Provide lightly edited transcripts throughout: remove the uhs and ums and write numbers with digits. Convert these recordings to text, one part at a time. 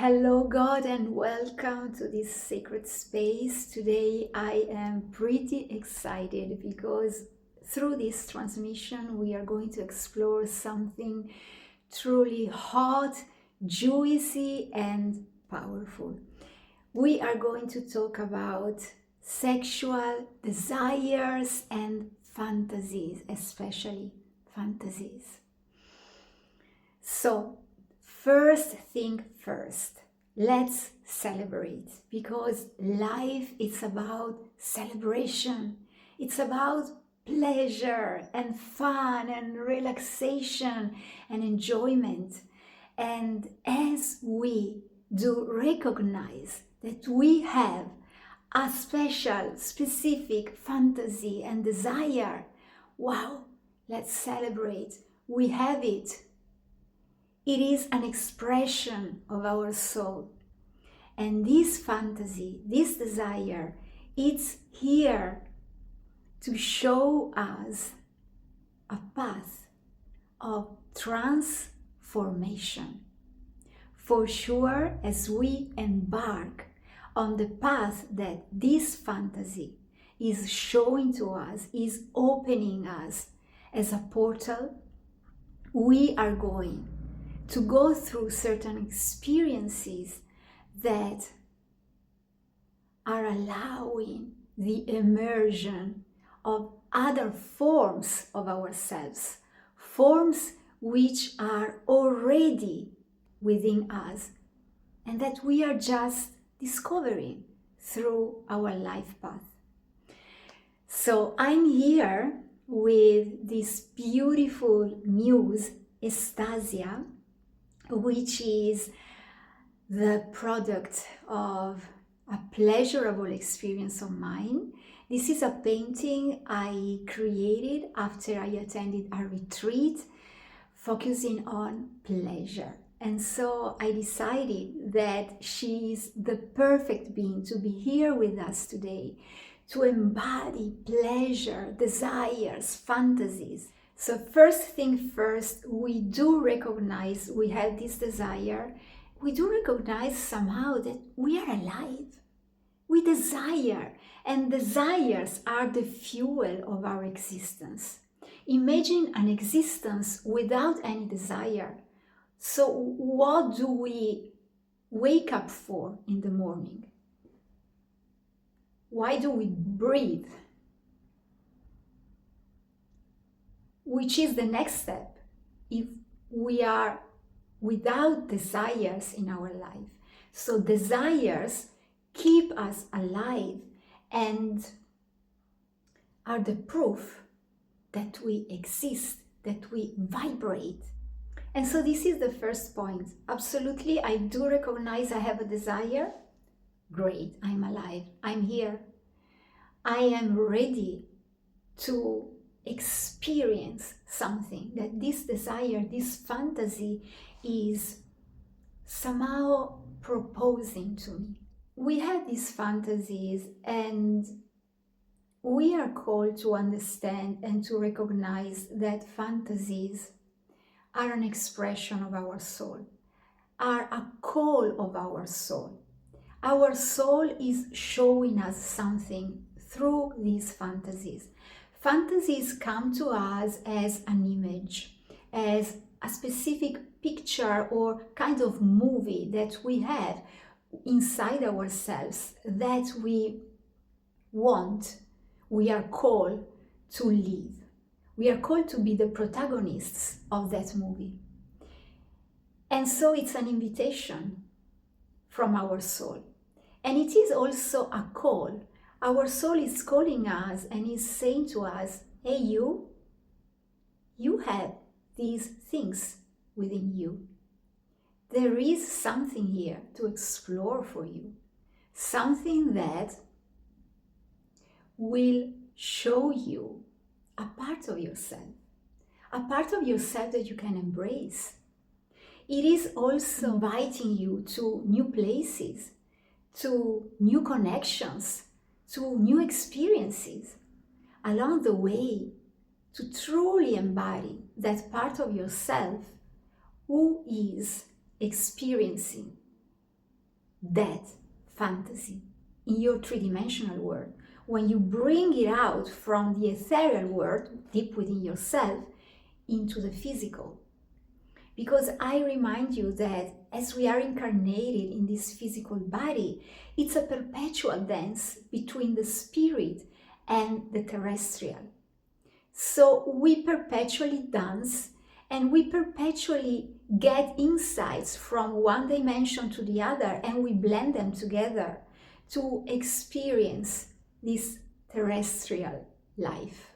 Hello, God, and welcome to this sacred space. Today, I am pretty excited because through this transmission, we are going to explore something truly hot, juicy, and powerful. We are going to talk about sexual desires and fantasies, especially fantasies. So, first thing first, let's celebrate because life is about celebration. It's about pleasure and fun and relaxation and enjoyment. And as we do recognize that we have a special, specific fantasy and desire, wow, let's celebrate. We have it. It is an expression of our soul. And this fantasy, this desire, it's here to show us a path of transformation. For sure, as we embark on the path that this fantasy is showing to us, is opening us as a portal, we are going to go through certain experiences that are allowing the immersion of other forms of ourselves, forms which are already within us and that we are just discovering through our life path. So I'm here with this beautiful muse, Estasia, which is the product of a pleasurable experience of mine. This is a painting I created after I attended a retreat focusing on pleasure. And so I decided that she is the perfect being to be here with us today, to embody pleasure, desires, fantasies. So first thing first, we do recognize we have this desire. We do recognize somehow that we are alive. We desire, and desires are the fuel of our existence. Imagine an existence without any desire. So what do we wake up for in the morning? Why do we breathe? Which is the next step if we are without desires in our life. So desires keep us alive and are the proof that we exist, that we vibrate. And so this is the first point. Absolutely, I do recognize I have a desire. Great, I'm alive, I'm here. I am ready to experience something that this desire, this fantasy is somehow proposing to me. We have these fantasies and we are called to understand and to recognize that fantasies are an expression of our soul, are a call of our soul. Our soul is showing us something through these fantasies. Fantasies come to us as an image, as a specific picture or kind of movie that we have inside ourselves that we want, we are called to live. We are called to be the protagonists of that movie. And so it's an invitation from our soul. And it is also a call. Our soul is calling us and is saying to us, hey, you have these things within you. There is something here to explore for you. Something that will show you a part of yourself. A part of yourself that you can embrace. It is also inviting you to new places, to new connections, to new experiences along the way, to truly embody that part of yourself who is experiencing that fantasy in your three-dimensional world, when you bring it out from the ethereal world deep within yourself into the physical. Because I remind you that as we are incarnated in this physical body, it's a perpetual dance between the spirit and the terrestrial. So we perpetually dance and we perpetually get insights from one dimension to the other, and we blend them together to experience this terrestrial life.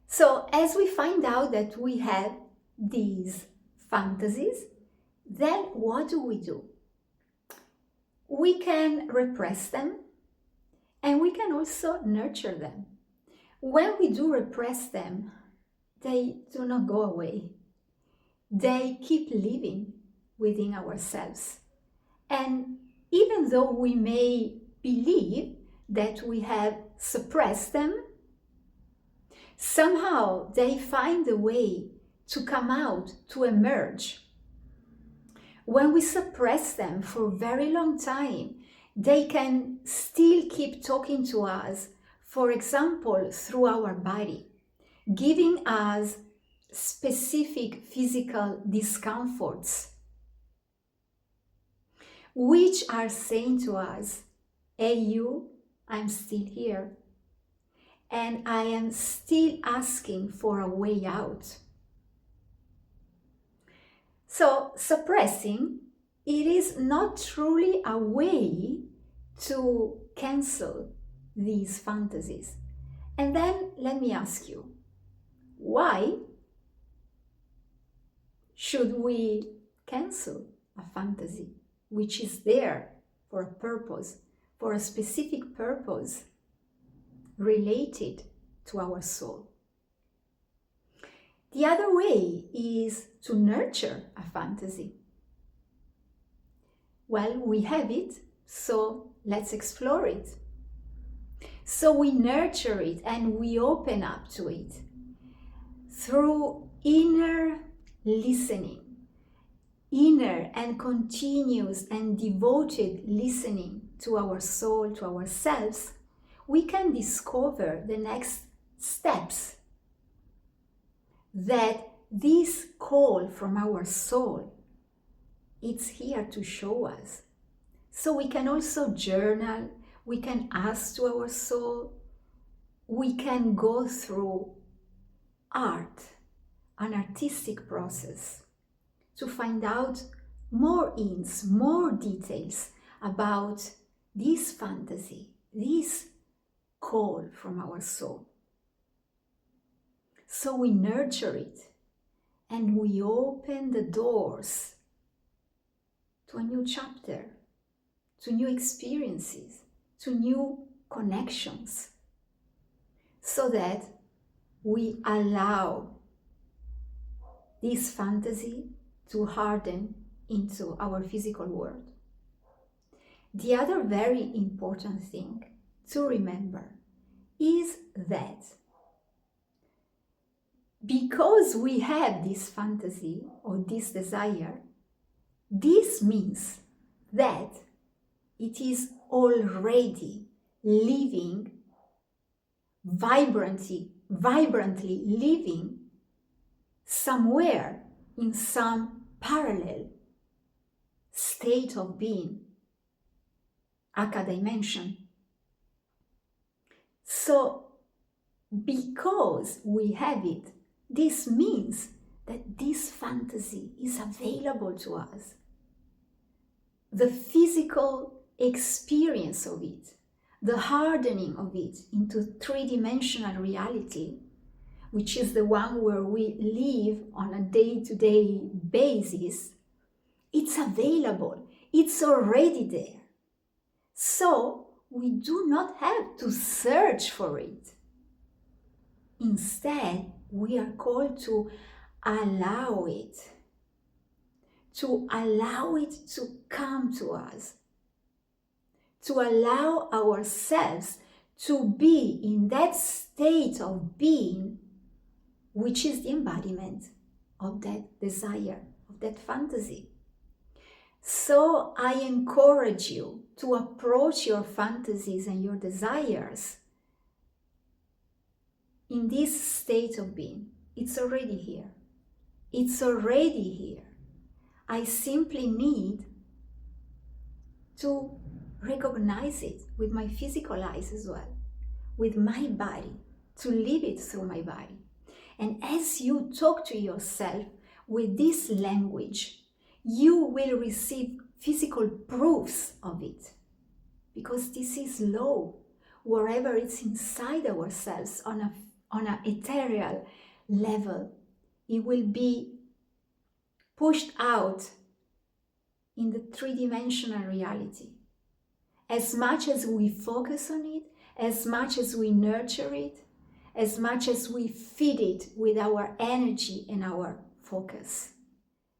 So as we find out that we have these fantasies, then what do? We can repress them and we can also nurture them. When we do repress them, they do not go away. They keep living within ourselves. And even though we may believe that we have suppressed them, somehow they find a way to come out, to emerge. When we suppress them for a very long time, they can still keep talking to us, for example, through our body, giving us specific physical discomforts, which are saying to us, hey you, I'm still here, and I am still asking for a way out. So suppressing, it is not truly a way to cancel these fantasies. And then let me ask you, why should we cancel a fantasy which is there for a purpose, for a specific purpose related to our soul? The other way is to nurture a fantasy. Well, we have it, so let's explore it. So we nurture it and we open up to it through inner listening, inner and continuous and devoted listening to our soul, to ourselves. We can discover the next steps that this call from our soul, it's here to show us. So we can also journal, we can ask to our soul, we can go through art, an artistic process, to find out more hints, more details about this fantasy, this call from our soul. So we nurture it and we open the doors to a new chapter, to new experiences, to new connections, so that we allow this fantasy to harden into our physical world. The other very important thing to remember is that because we have this fantasy or this desire, this means that it is already living vibrantly living somewhere in some parallel state of being, Aka dimension. So because we have it, this means that this fantasy is available to us. The physical experience of it, the hardening of it into three-dimensional reality, which is the one where we live on a day-to-day basis, it's available, it's already there. So we do not have to search for it. Instead, we are called to allow it to come to us, to allow ourselves to be in that state of being, which is the embodiment of that desire, of that fantasy. So I encourage you to approach your fantasies and your desires in this state of being. It's already here. It's already here. I simply need to recognize it with my physical eyes as well, with my body, to live it through my body. And as you talk to yourself with this language, you will receive physical proofs of it, because this is law. Wherever it's inside ourselves on an ethereal level, it will be pushed out in the three-dimensional reality. As much as we focus on it, as much as we nurture it, as much as we feed it with our energy and our focus.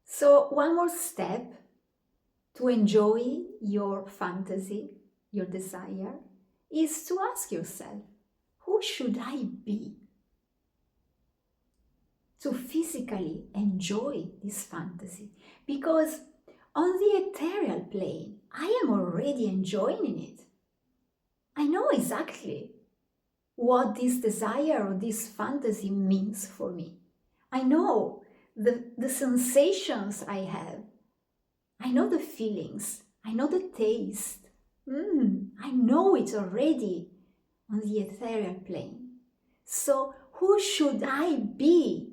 So one more step to enjoy your fantasy, your desire, is to ask yourself, who should I be to physically enjoy this fantasy? Because on the ethereal plane, I am already enjoying it. I know exactly what this desire or this fantasy means for me. I know the sensations I have. I know the feelings. I know the taste. I know it already on the ethereal plane. So who should I be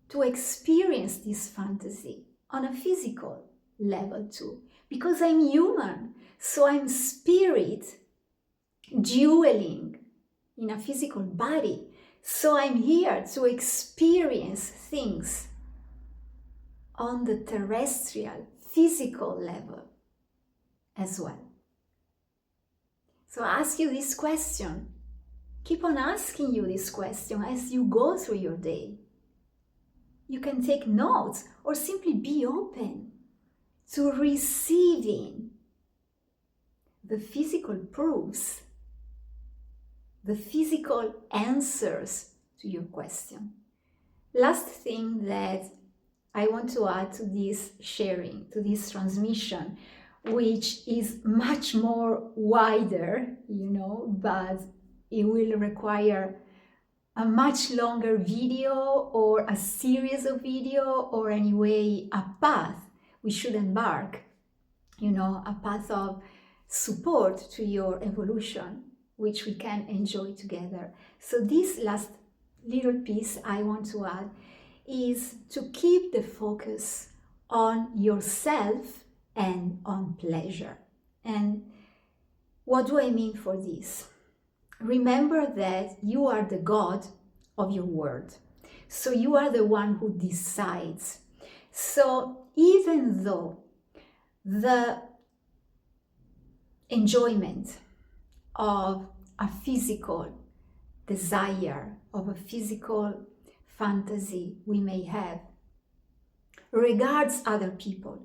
to experience this fantasy on a physical level too? Because I'm human, so I'm spirit dueling in a physical body. So I'm here to experience things on the terrestrial, physical level as well. So ask you this question. Keep on asking you this question as you go through your day. You can take notes or simply be open to receiving the physical proofs, the physical answers to your question. Last thing that I want to add to this sharing, to this transmission, which is much more wider, but it will require a much longer video or a series of video, or anyway a path we should embark, a path of support to your evolution, which we can enjoy together. So this last little piece I want to add is to keep the focus on yourself and on pleasure. And what do I mean for this? Remember that you are the God of your world. So you are the one who decides. So even though the enjoyment of a physical desire, of a physical fantasy we may have, regards other people,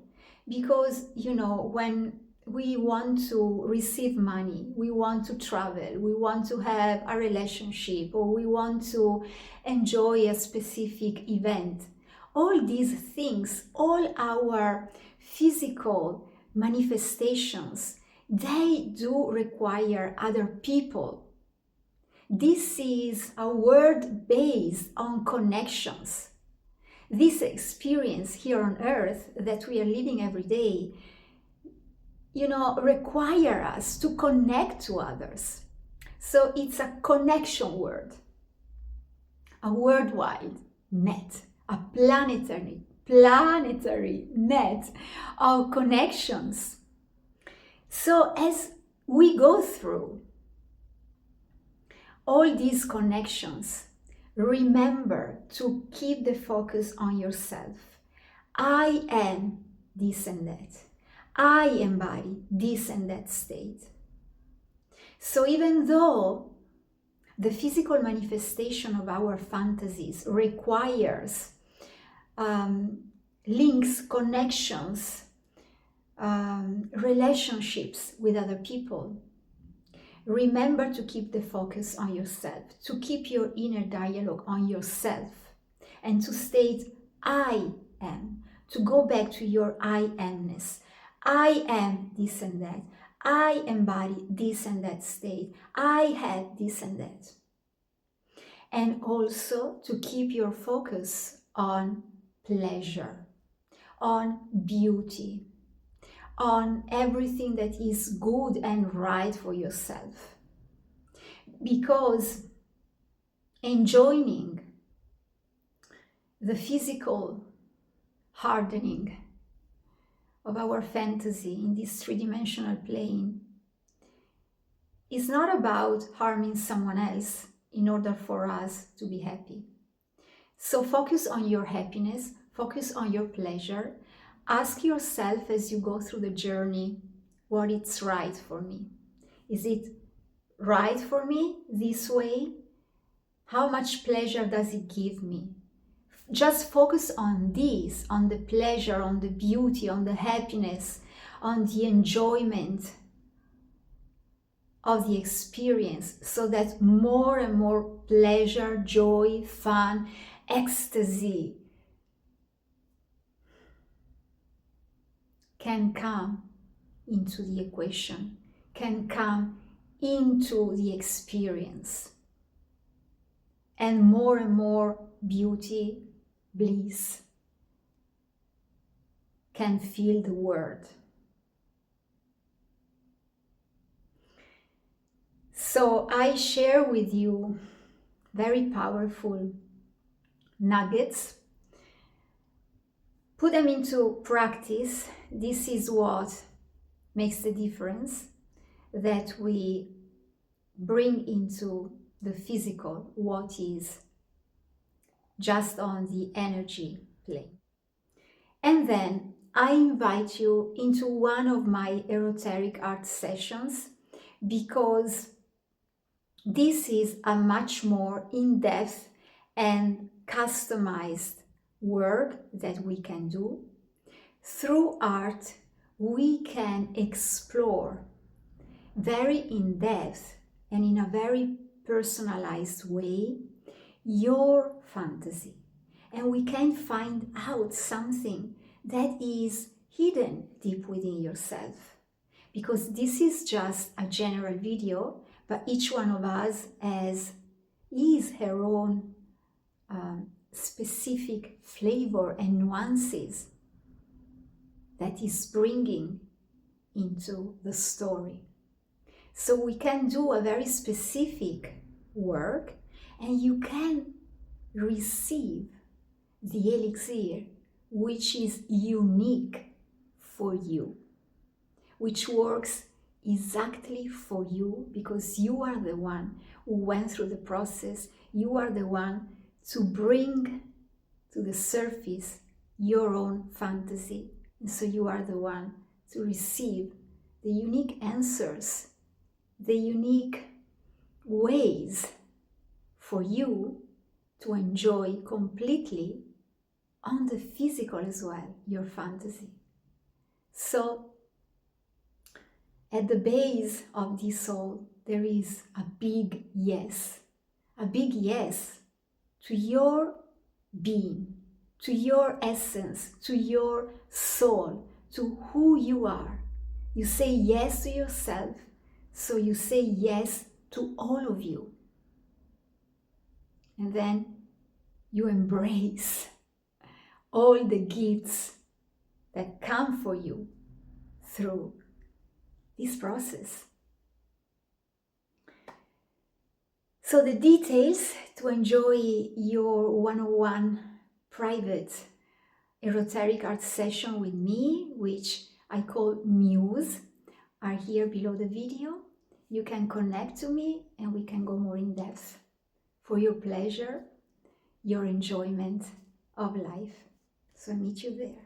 because when we want to receive money, we want to travel, we want to have a relationship, or we want to enjoy a specific event, all these things, all our physical manifestations, they do require other people. This is a world based on connections. This experience here on earth that we are living every day, require us to connect to others. So it's a connection world, a worldwide net, a planetary net of connections. So as we go through all these connections, remember to keep the focus on yourself. I am this and that. I embody this and that state. So even though the physical manifestation of our fantasies requires links, connections, relationships with other people, remember to keep the focus on yourself, to keep your inner dialogue on yourself, and to state I am, to go back to your I amness. I am this and that. I embody this and that state. I have this and that. And also to keep your focus on pleasure, on beauty, on everything that is good and right for yourself. Because enjoying the physical hardening of our fantasy in this three-dimensional plane is not about harming someone else in order for us to be happy. So focus on your happiness, focus on your pleasure. Ask yourself as you go through the journey, what is right for me? Is it right for me this way? How much pleasure does it give me? Just focus on this, on the pleasure, on the beauty, on the happiness, on the enjoyment of the experience, so that more and more pleasure, joy, fun, ecstasy can come into the equation, can come into the experience. And more beauty, bliss can fill the world. So I share with you very powerful nuggets. Put them into practice. This is what makes the difference, that we bring into the physical what is just on the energy plane. And then I invite you into one of my esoteric art sessions, because this is a much more in-depth and customized work that we can do. Through art, we can explore very in-depth and in a very personalized way your fantasy. And we can find out something that is hidden deep within yourself. Because this is just a general video, but each one of us has her own specific flavor and nuances that is bringing into the story. So we can do a very specific work, and you can receive the elixir which is unique for you, which works exactly for you, because you are the one who went through the process. You are the one to bring to the surface your own fantasy. And so you are the one to receive the unique answers, the unique ways for you to enjoy completely on the physical as well, your fantasy. So at the base of this all, there is a big yes to your being, to your essence, to your soul, to who you are. You say yes to yourself, so you say yes to all of you. And then you embrace all the gifts that come for you through this process. So the details to enjoy your one-on-one private esoteric art session with me, which I call Muse, are here below the video. You can connect to me and we can go more in depth for your pleasure, your enjoyment of life. So I meet you there.